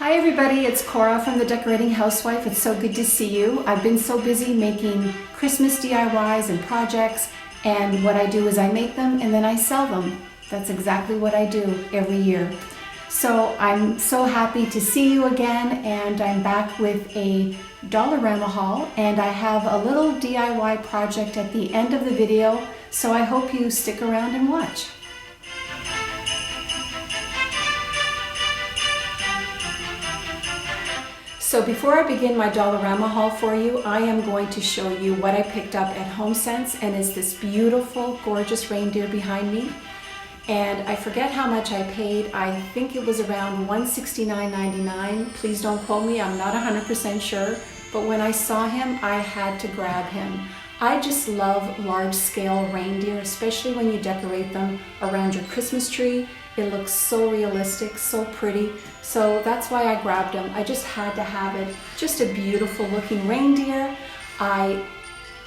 Hi everybody, it's Cora from The Decorating Housewife. It's so good to see you. I've been so busy making Christmas DIYs and projects, and what I do is I make them and then I sell them. That's exactly what I do every year. So I'm so happy to see you again, and I'm back with a Dollarama haul, and I have a little DIY project at the end of the video, so I hope you stick around and watch. So before I begin my Dollarama haul for you, I am going to show you what I picked up at HomeSense, and it's this beautiful, gorgeous reindeer behind me. And I forget how much I paid. I think it was around $169.99. Please don't quote me, I'm not 100% sure. But when I saw him, I had to grab him. I just love large-scale reindeer, especially when you decorate them around your Christmas tree. It looks so realistic, so pretty. So that's why I grabbed him. I just had to have it. Just a beautiful looking reindeer. I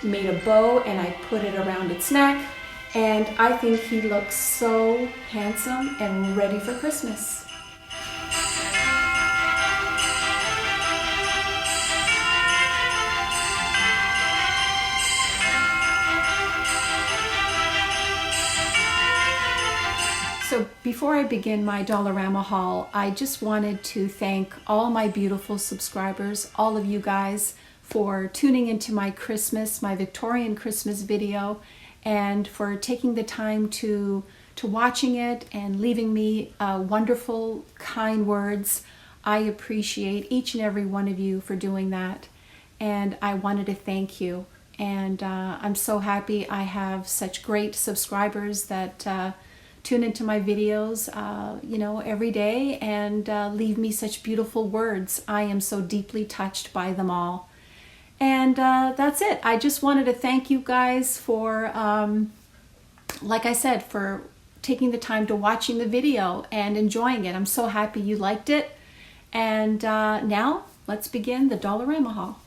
made a bow and I put it around its neck. And I think he looks so handsome and ready for Christmas. So before I begin my Dollarama haul, I just wanted to thank all my beautiful subscribers, all of you guys, for tuning into my Victorian Christmas video, and for taking the time to watching it and leaving me wonderful, kind words. I appreciate each and every one of you for doing that, and I wanted to thank you. And I'm so happy I have such great subscribers that tune into my videos, every day, and leave me such beautiful words. I am so deeply touched by them all. And that's it. I just wanted to thank you guys for, like I said, for taking the time to watching the video and enjoying it. I'm so happy you liked it. And now let's begin the Dollarama haul.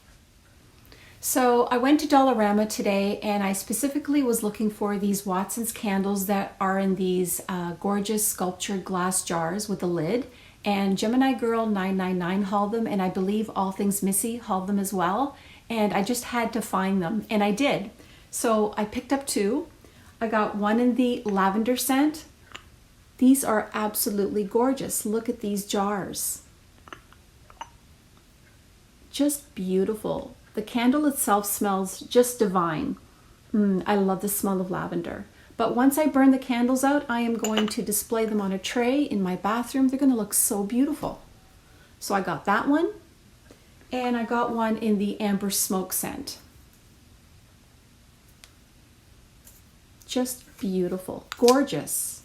So I went to Dollarama today, and I specifically was looking for these Watson's candles that are in these gorgeous sculptured glass jars with a lid. And Gemini Girl 999 hauled them, and I believe All Things Missy hauled them as well. And I just had to find them, and I did. So I picked up two. I got one in the lavender scent. These are absolutely gorgeous. Look at these jars. Just beautiful. The candle itself smells just divine. I love the smell of lavender. But once I burn the candles out, I am going to display them on a tray in my bathroom. They're going to look so beautiful. So I got that one, and I got one in the amber smoke scent. Just beautiful, gorgeous.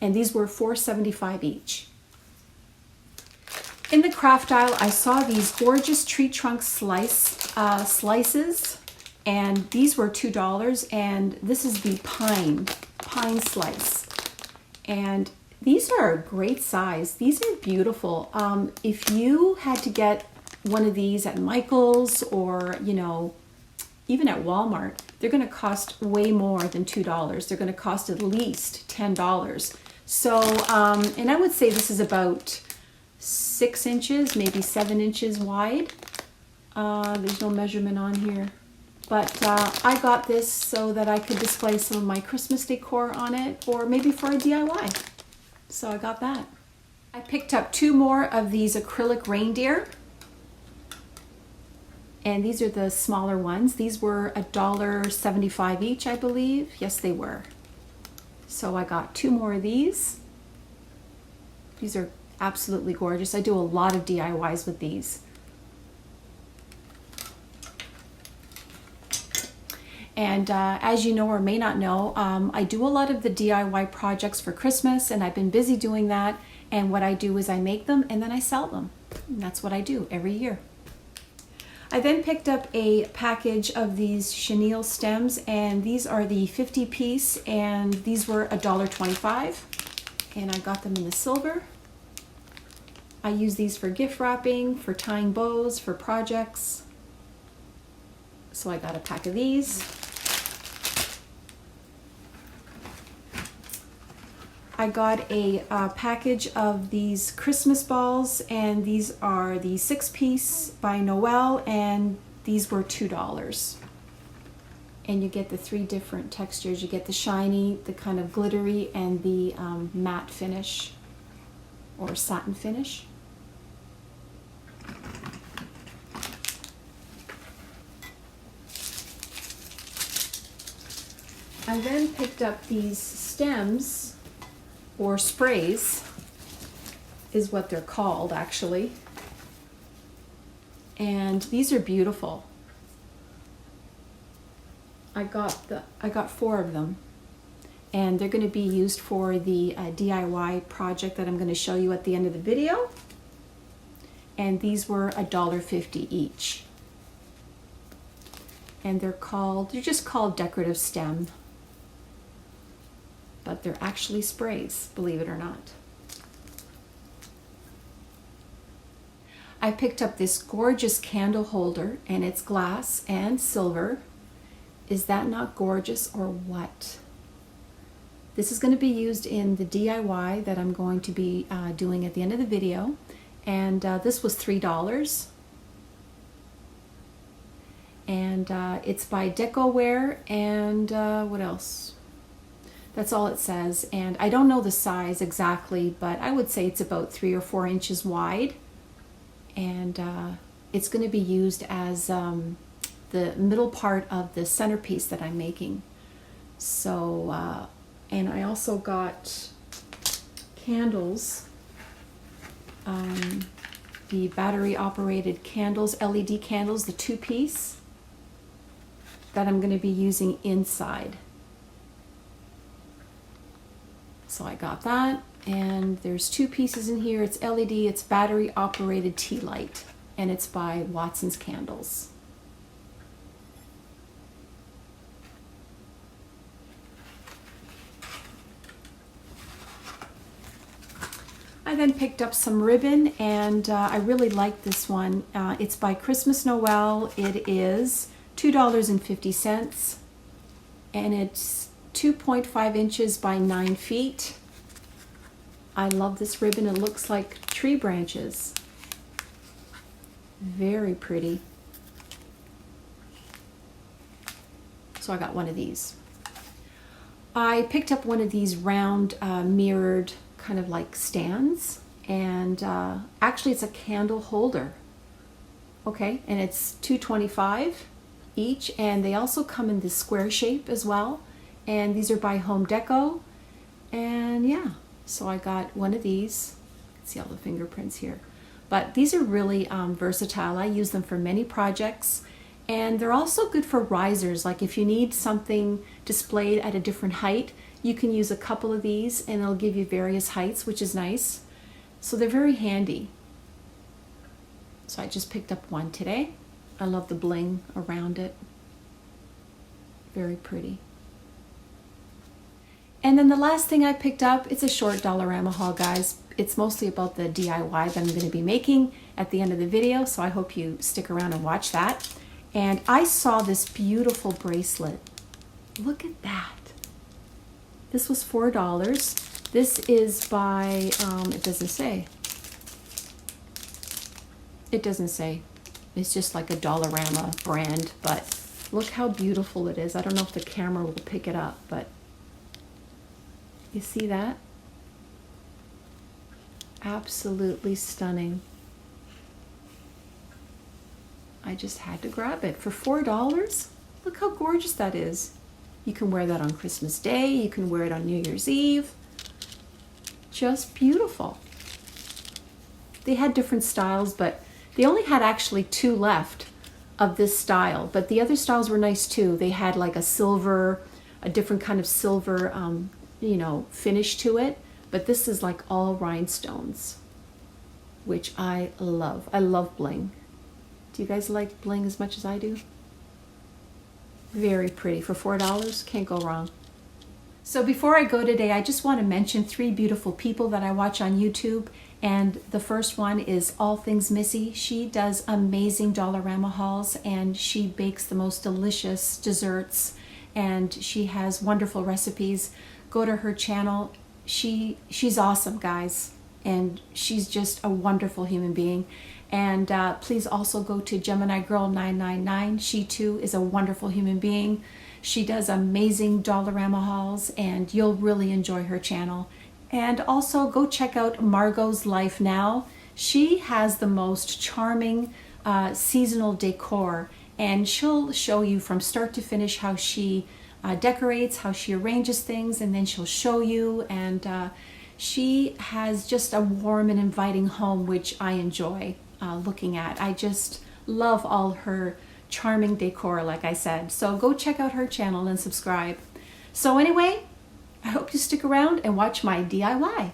And these were $4.75 each. In the craft aisle, I saw these gorgeous tree trunk slices, and these were $2, and this is the pine slice. And these are a great size. These are beautiful. If you had to get one of these at Michael's or, even at Walmart, they're going to cost way more than $2. They're going to cost at least $10. So, and I would say this is about 6 inches, maybe 7 inches wide. There's no measurement on here. But I got this so that I could display some of my Christmas decor on it, or maybe for a DIY. So I got that. I picked up two more of these acrylic reindeer. And these are the smaller ones. These were $1.75 each, I believe. Yes, they were. So I got two more of these. These are absolutely gorgeous. I do a lot of DIYs with these. And as you know or may not know, I do a lot of the DIY projects for Christmas, and I've been busy doing that. And what I do is I make them and then I sell them. And that's what I do every year. I then picked up a package of these chenille stems, and these are the 50-piece, and these were $1.25. And I got them in the silver. I use these for gift wrapping, for tying bows, for projects. So I got a pack of these. I got a package of these Christmas balls, and these are the 6-piece by Noel, and these were $2. And you get the 3 different textures. You get the shiny, the kind of glittery, and the matte finish or satin finish. I then picked up these stems, or sprays is what they're called actually. And these are beautiful. I got 4 of them, and they're going to be used for the DIY project that I'm going to show you at the end of the video. And these were $1.50 each. And they're just called decorative stem, but they're actually sprays, believe it or not. I picked up this gorgeous candle holder, and it's glass and silver. Is that not gorgeous or what? This is going to be used in the DIY that I'm going to be doing at the end of the video. And this was $3. And it's by Decor, and what else? That's all it says. And I don't know the size exactly, but I would say it's about 3 or 4 inches wide. And it's going to be used as the middle part of the centerpiece that I'm making. So, and I also got candles, the battery operated candles, LED candles, the 2-piece that I'm going to be using inside. So I got that, and there's 2 pieces in here. It's LED, it's battery operated tea light, and it's by Watson's Candles. I then picked up some ribbon, and I really like this one. It's by Christmas Noel. It is $2.50, and it's 2.5 inches by 9 feet. I love this ribbon. It looks like tree branches. Very pretty. So I got one of these. I picked up one of these round mirrored kind of like stands, and actually it's a candle holder. Okay, and it's $2.25 each, and they also come in this square shape as well. And these are by Home Deco, and yeah, so I got one of these. You can see all the fingerprints here, but these are really versatile. I use them for many projects, and they're also good for risers. Like if you need something displayed at a different height, you can use a couple of these, and it'll give you various heights, which is nice. So they're very handy. So I just picked up one today. I love the bling around it. Very pretty. And then the last thing I picked up, it's a short Dollarama haul, guys. It's mostly about the DIY that I'm going to be making at the end of the video, so I hope you stick around and watch that. And I saw this beautiful bracelet. Look at that. This was $4. This is by, it doesn't say. It doesn't say. It's just like a Dollarama brand, but look how beautiful it is. I don't know if the camera will pick it up, but you see that? Absolutely stunning. I just had to grab it for $4. Look how gorgeous that is. You can wear that on Christmas Day. You can wear it on New Year's Eve. Just beautiful. They had different styles, but they only had actually 2 left of this style, but the other styles were nice too. They had like a silver, a different kind of silver, you know, finish to it, but this is like all rhinestones, which I love. I love bling. Do you guys like bling as much as I do? Very pretty. For $4, can't go wrong. So before I go today, I just want to mention 3 beautiful people that I watch on YouTube. And the first one is All Things Missy. She does amazing Dollarama hauls, and she bakes the most delicious desserts, and she has wonderful recipes. Go to her channel. she's awesome, guys, and she's just a wonderful human being. And please also go to Gemini Girl 999. She too is a wonderful human being. She does amazing Dollarama hauls, and you'll really enjoy her channel. And also go check out Margot's Life Now. She has the most charming seasonal decor, and she'll show you from start to finish how she decorates, how she arranges things, and then she'll show you. And she has just a warm and inviting home, which I enjoy looking at. I just love all her charming decor, like I said. So go check out her channel and subscribe. So anyway, I hope you stick around and watch my DIY.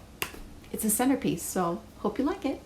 It's a centerpiece, so hope you like it.